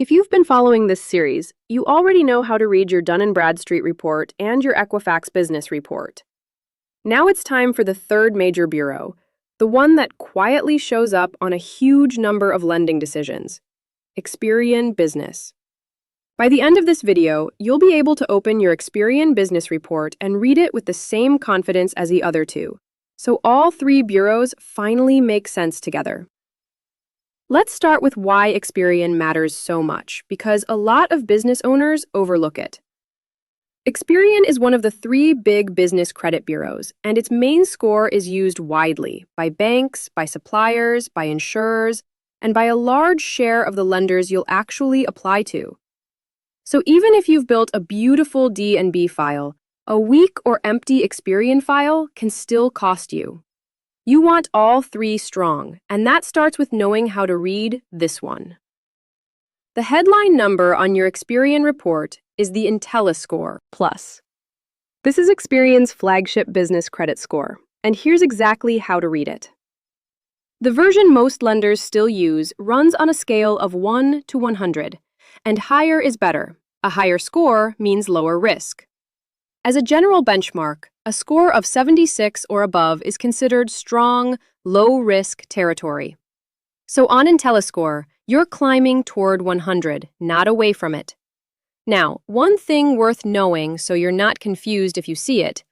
If you've been following this series, you already know how to read your Dun & Bradstreet report and your Equifax business report. Now it's time for the third major bureau, the one that quietly shows up on a huge number of lending decisions, Experian Business. By the end of this video, you'll be able to open your Experian business report and read it with the same confidence as the other two, so all three bureaus finally make sense together. Let's start with why Experian matters so much, because a lot of business owners overlook it. Experian is one of the three big business credit bureaus, and its main score is used widely by banks, by suppliers, by insurers, and by a large share of the lenders you'll actually apply to. So even if you've built a beautiful D&B file, a weak or empty Experian file can still cost you. You want all three strong, and that starts with knowing how to read this one. The headline number on your Experian report is the Intelliscore Plus. This is Experian's flagship business credit score, and here's exactly how to read it. The version most lenders still use runs on a scale of 1 to 100, and higher is better. A higher score means lower risk. As a general benchmark, a score of 76 or above is considered strong, low-risk territory. So on Intelliscore, you're climbing toward 100, not away from it. Now, one thing worth knowing so you're not confused if you see it,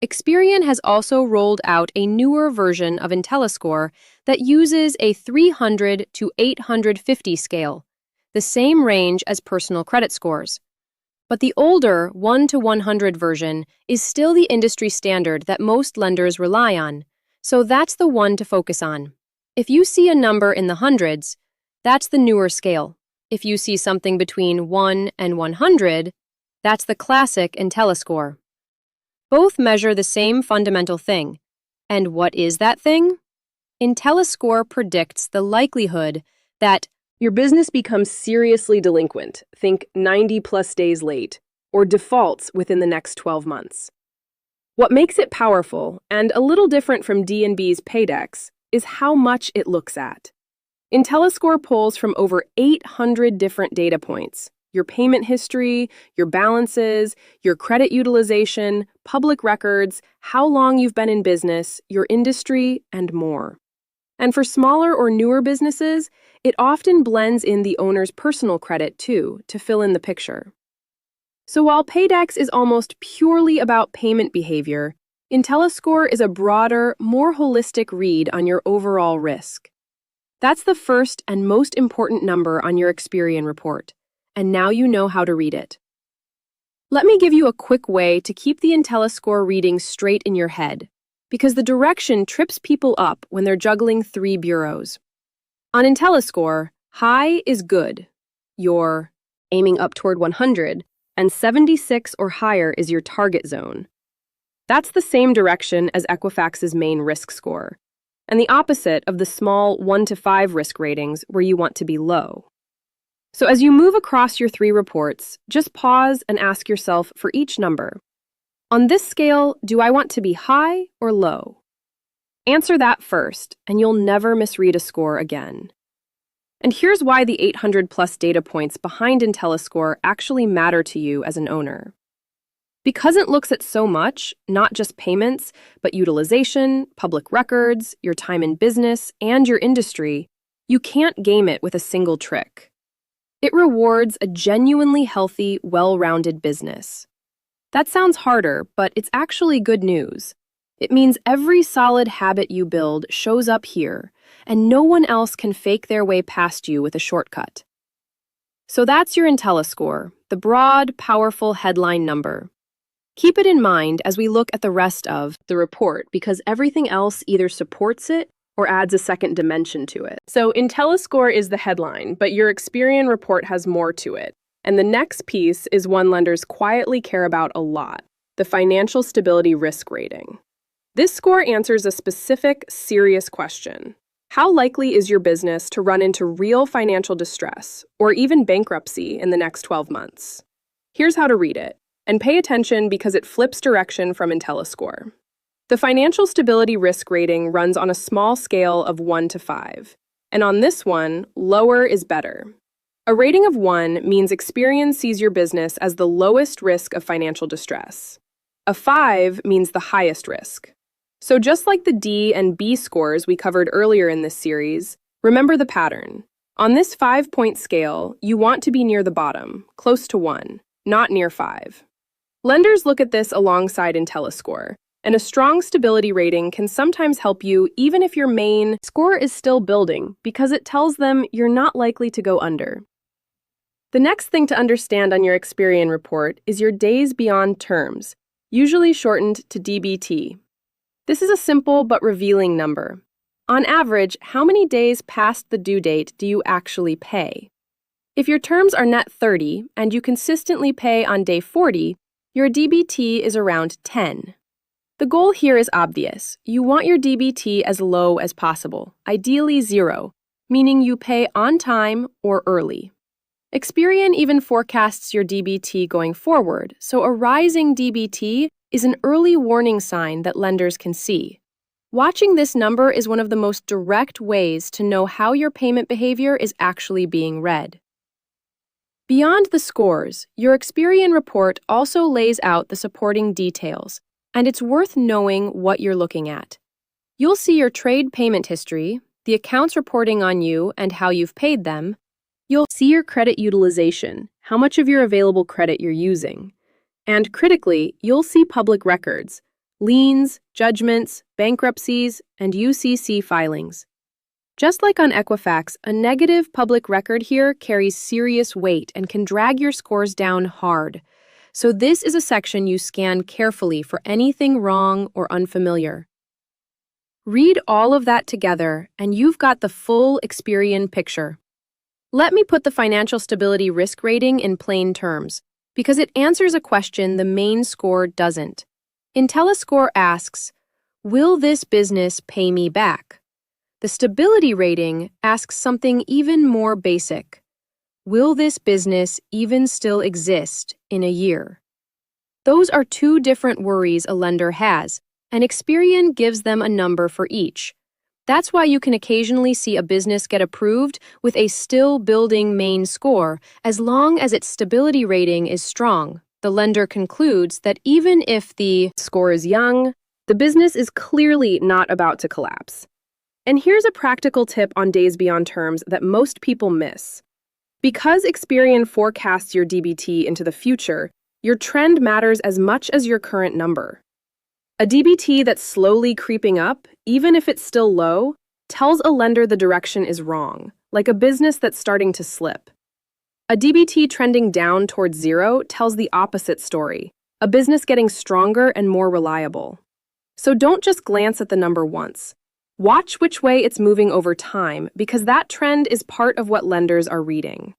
Experian has also rolled out a newer version of Intelliscore that uses a 300 to 850 scale, the same range as personal credit scores. But the older 1 to 100 version is still the industry standard that most lenders rely on, so that's the one to focus on. If you see a number in the hundreds, that's the newer scale. If you see something between 1 and 100, that's the classic Intelliscore. Both measure the same fundamental thing. And what is that thing? Intelliscore predicts the likelihood that your business becomes seriously delinquent, think 90+ days late, or defaults within the next 12 months. What makes it powerful, and a little different from D&B's Paydex, is how much it looks at. Intelliscore pulls from over 800 different data points: your payment history, your balances, your credit utilization, public records, how long you've been in business, your industry, and more. And for smaller or newer businesses, it often blends in the owner's personal credit too, to fill in the picture. So while Paydex is almost purely about payment behavior, Intelliscore is a broader, more holistic read on your overall risk. That's the first and most important number on your Experian report, and now you know how to read it. Let me give you a quick way to keep the Intelliscore reading straight in your head, because the direction trips people up when they're juggling three bureaus. On Intelliscore, high is good. You're aiming up toward 100, and 76 or higher is your target zone. That's the same direction as Equifax's main risk score, and the opposite of the small 1 to 5 risk ratings where you want to be low. So as you move across your three reports, just pause and ask yourself for each number. On this scale, do I want to be high or low? Answer that first, and you'll never misread a score again. And here's why the 800+ data points behind Intelliscore actually matter to you as an owner. Because it looks at so much, not just payments, but utilization, public records, your time in business, and your industry, you can't game it with a single trick. It rewards a genuinely healthy, well-rounded business. That sounds harder, but it's actually good news. It means every solid habit you build shows up here, and no one else can fake their way past you with a shortcut. So that's your Intelliscore, the broad, powerful headline number. Keep it in mind as we look at the rest of the report, because everything else either supports it or adds a second dimension to it. So Intelliscore is the headline, but your Experian report has more to it. And the next piece is one lenders quietly care about a lot: the financial stability risk rating. This score answers a specific, serious question. How likely is your business to run into real financial distress or even bankruptcy in the next 12 months? Here's how to read it, and pay attention because it flips direction from Intelliscore. The financial stability risk rating runs on a small scale of 1 to 5, and on this one, lower is better. A rating of 1 means Experian sees your business as the lowest risk of financial distress. A 5 means the highest risk. So just like the D and B scores we covered earlier in this series, remember the pattern. On this 5-point scale, you want to be near the bottom, close to 1, not near 5. Lenders look at this alongside Intelliscore, and a strong stability rating can sometimes help you even if your main score is still building, because it tells them you're not likely to go under. The next thing to understand on your Experian report is your days beyond terms, usually shortened to DBT. This is a simple but revealing number. On average, how many days past the due date do you actually pay? If your terms are net 30 and you consistently pay on day 40, your DBT is around 10. The goal here is obvious. You want your DBT as low as possible, ideally 0, meaning you pay on time or early. Experian even forecasts your DBT going forward, so a rising DBT is an early warning sign that lenders can see. Watching this number is one of the most direct ways to know how your payment behavior is actually being read. Beyond the scores, your Experian report also lays out the supporting details, and it's worth knowing what you're looking at. You'll see your trade payment history, the accounts reporting on you and how you've paid them. You'll see your credit utilization, how much of your available credit you're using. And critically, you'll see public records, liens, judgments, bankruptcies, and UCC filings. Just like on Equifax, a negative public record here carries serious weight and can drag your scores down hard. So this is a section you scan carefully for anything wrong or unfamiliar. Read all of that together, and you've got the full Experian picture. Let me put the financial stability risk rating in plain terms, because it answers a question the main score doesn't. Intelliscore asks, will this business pay me back? The stability rating asks something even more basic. Will this business even still exist in a year? Those are two different worries a lender has, and Experian gives them a number for each. That's why you can occasionally see a business get approved with a still building main score as long as its stability rating is strong. The lender concludes that even if the score is young, the business is clearly not about to collapse. And here's a practical tip on days beyond terms that most people miss. Because Experian forecasts your DBT into the future, your trend matters as much as your current number. A DBT that's slowly creeping up, even if it's still low, tells a lender the direction is wrong, like a business that's starting to slip. A DBT trending down towards 0 tells the opposite story, a business getting stronger and more reliable. So don't just glance at the number once. Watch which way it's moving over time, because that trend is part of what lenders are reading.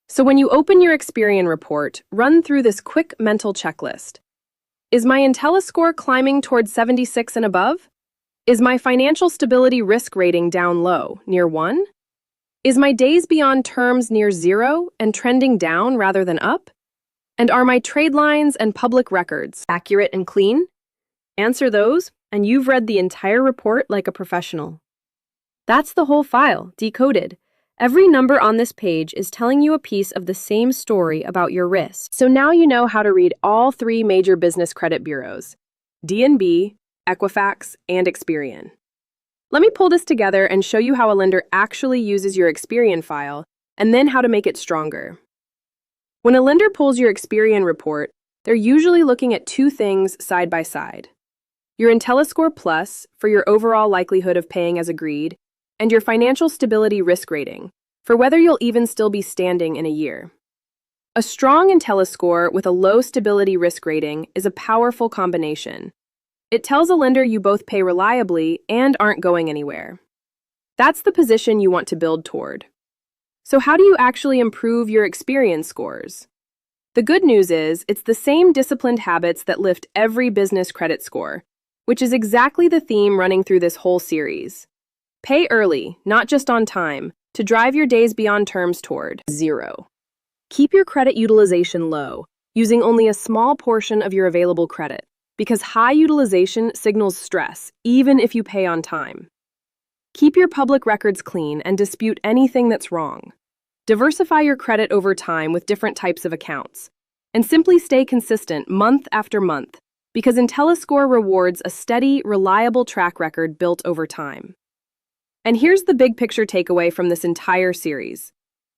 So when you open your Experian report, run through this quick mental checklist. Is my Intelliscore climbing towards 76 and above? Is my financial stability risk rating down low, near 1? Is my days beyond terms near 0 and trending down rather than up? And are my trade lines and public records accurate and clean? Answer those, and you've read the entire report like a professional. That's the whole file, decoded. Every number on this page is telling you a piece of the same story about your risk. So now you know how to read all 3 major business credit bureaus, D&B, Equifax, and Experian. Let me pull this together and show you how a lender actually uses your Experian file, and then how to make it stronger. When a lender pulls your Experian report, they're usually looking at 2 things side by side. Your Intelliscore Plus, for your overall likelihood of paying as agreed, and your financial stability risk rating, for whether you'll even still be standing in a year. A strong Intelliscore with a low stability risk rating is a powerful combination. It tells a lender you both pay reliably and aren't going anywhere. That's the position you want to build toward. So how do you actually improve your Experian scores? The good news is, it's the same disciplined habits that lift every business credit score, which is exactly the theme running through this whole series. Pay early, not just on time, to drive your days beyond terms toward 0. Keep your credit utilization low, using only a small portion of your available credit, because high utilization signals stress, even if you pay on time. Keep your public records clean and dispute anything that's wrong. Diversify your credit over time with different types of accounts. And simply stay consistent month after month, because Intelliscore rewards a steady, reliable track record built over time. And here's the big picture takeaway from this entire series.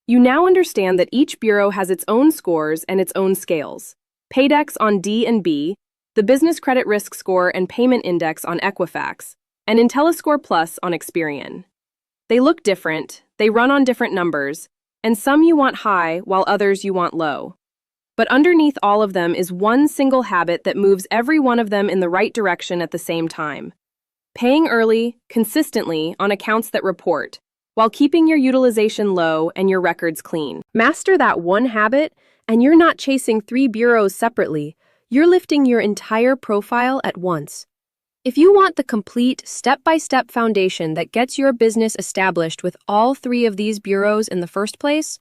You now understand that each bureau has its own scores and its own scales. Paydex on D and B, the Business Credit Risk Score and Payment Index on Equifax, and Intelliscore Plus on Experian. They look different, they run on different numbers, and some you want high while others you want low. But underneath all of them is one single habit that moves every one of them in the right direction at the same time. Paying early, consistently, on accounts that report, while keeping your utilization low and your records clean. Master that one habit, and you're not chasing 3 bureaus separately. You're lifting your entire profile at once. If you want the complete, step-by-step foundation that gets your business established with all 3 of these bureaus in the first place,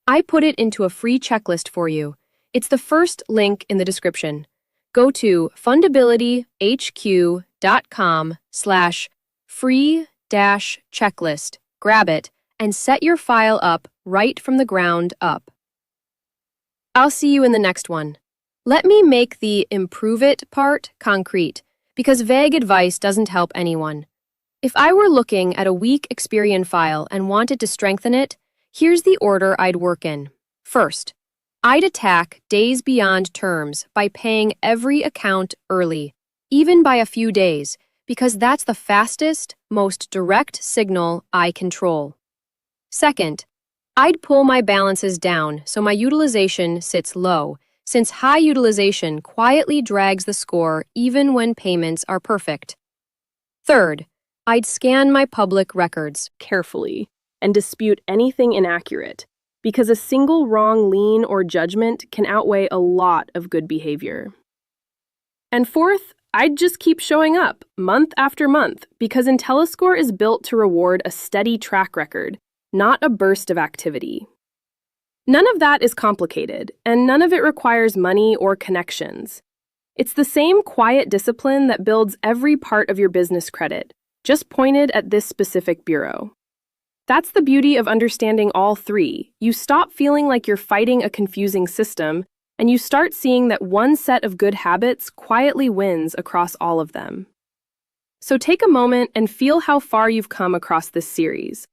I put it into a free checklist for you. It's the first link in the description. Go to fundabilityhq.com/free-checklist. Grab it, and set your file up right from the ground up. I'll see you in the next one. Let me make the improve it part concrete, because vague advice doesn't help anyone. If I were looking at a weak Experian file and wanted to strengthen it, here's the order I'd work in. First, I'd attack days beyond terms by paying every account early, even by a few days, because that's the fastest, most direct signal I control. Second, I'd pull my balances down so my utilization sits low, since high utilization quietly drags the score even when payments are perfect. Third, I'd scan my public records carefully and dispute anything inaccurate, because a single wrong lean or judgment can outweigh a lot of good behavior. And fourth, I'd just keep showing up, month after month, because Intelliscore is built to reward a steady track record, not a burst of activity. None of that is complicated, and none of it requires money or connections. It's the same quiet discipline that builds every part of your business credit, just pointed at this specific bureau. That's the beauty of understanding all 3. You stop feeling like you're fighting a confusing system, and you start seeing that one set of good habits quietly wins across all of them. So take a moment and feel how far you've come across this series.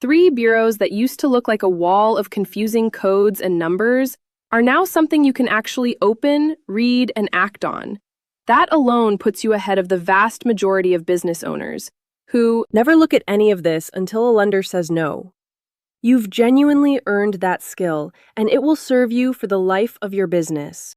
3 bureaus that used to look like a wall of confusing codes and numbers are now something you can actually open, read, and act on. That alone puts you ahead of the vast majority of business owners, who never look at any of this until a lender says no. You've genuinely earned that skill, and it will serve you for the life of your business.